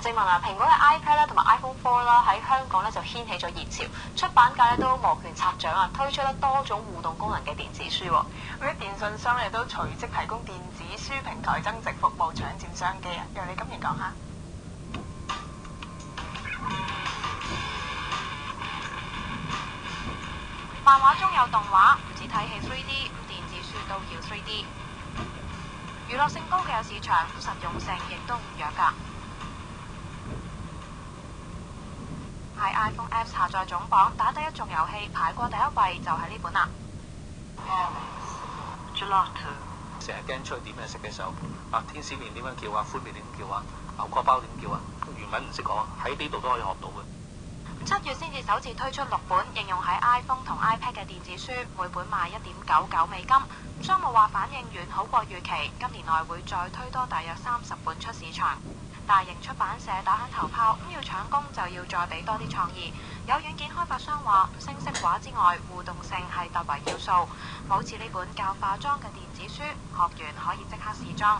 正話蘋果嘅 iPad 啦同埋 iPhone 4啦喺香港咧就掀起咗熱潮，出版界咧都摩拳擦掌啊，推出咗多種互動功能嘅電子書。嗰啲電信商亦都隨即提供電子書平台增值服務，搶佔商機啊！由你今年講下。漫畫中有動畫，唔止睇戲 3D， 電子書都要 3D。娛樂性高嘅有市場，實用性亦都唔弱㗎。喺 iPhone App 下載總榜打第一眾遊戲，排過第一位就係呢本啦。成日驚出去點樣食嘅時候，天使麵點樣叫啊，寬麵點叫啊，牛角包點叫啊，原文唔識講，喺呢度都可以學到嘅。7月先至首次推出6本應用喺 iPhone 同 iPad 嘅電子書，每本賣1.99美金。商務話反應遠好過預期，今年內會再推多大約30本出市場。大型出版社打響頭炮，要搶工就要再俾多啲創意。有軟件開發商話，聲色畫之外，互動性係突圍要素。好似呢本教化妝嘅電子書，學完可以即刻試妝。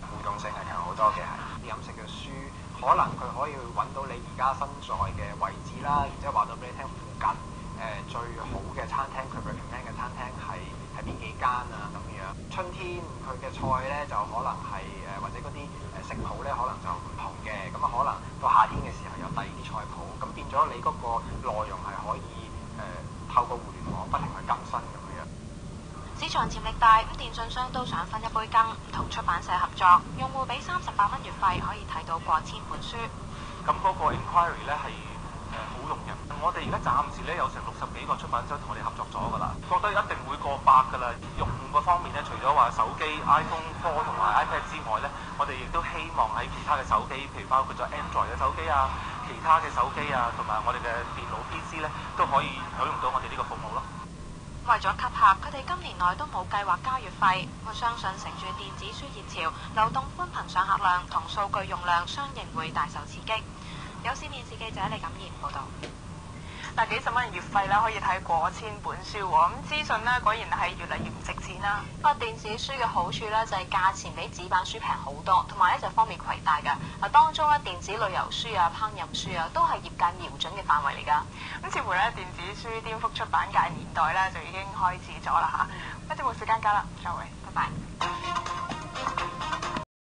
互動性係強好多嘅，係飲食嘅書，可能佢可以揾到你而家身在嘅位置啦，然之後話到俾你聽附近最好嘅餐廳，佢 recommend 嘅餐廳係邊幾間啊咁樣。春天佢嘅菜咧就可能係或者嗰啲食譜咧可能就唔同嘅，咁啊可能到夏天嘅時候有第二啲菜譜，咁變咗你嗰個內容係可以透過互聯網不停去更新咁樣。市場潛力大，電信商都想分一杯羹，同出版社合作，用戶俾38蚊月費可以睇到過千本書。咁嗰個 inquiry 咧係好用嘅。我哋而家暫時咧有成60幾個出版商同我哋合作咗㗎啦，覺得一定會過百㗎啦。用戶嗰方面咧，除咗話手機 iPhone 4同埋 iPad 之外咧，我哋亦都希望喺其他嘅手機，譬如包括咗 Android 嘅手機啊、其他嘅手機啊，同埋我哋嘅電腦 PC 咧，都可以享用到我哋呢個服務咯。為咗吸客，佢哋今年內都冇計劃加月費。我相信乘住電子書熱潮，流動寬頻上客量同數據用量相應會大受刺激。有線電視記者李錦賢報導。嗱，幾十蚊月費啦，可以睇過千本書喎。咁資訊咧果然係越嚟越唔值錢啦。電子書嘅好處咧就係價錢比紙版書平好多，同埋咧就方便攜帶㗎。當中咧電子旅遊書啊、烹飪書啊都係業界瞄準嘅範圍嚟㗎。咁似乎咧電子書顛覆出版界年代咧就已經開始咗啦嚇。不節目時間夠啦，再會，拜拜。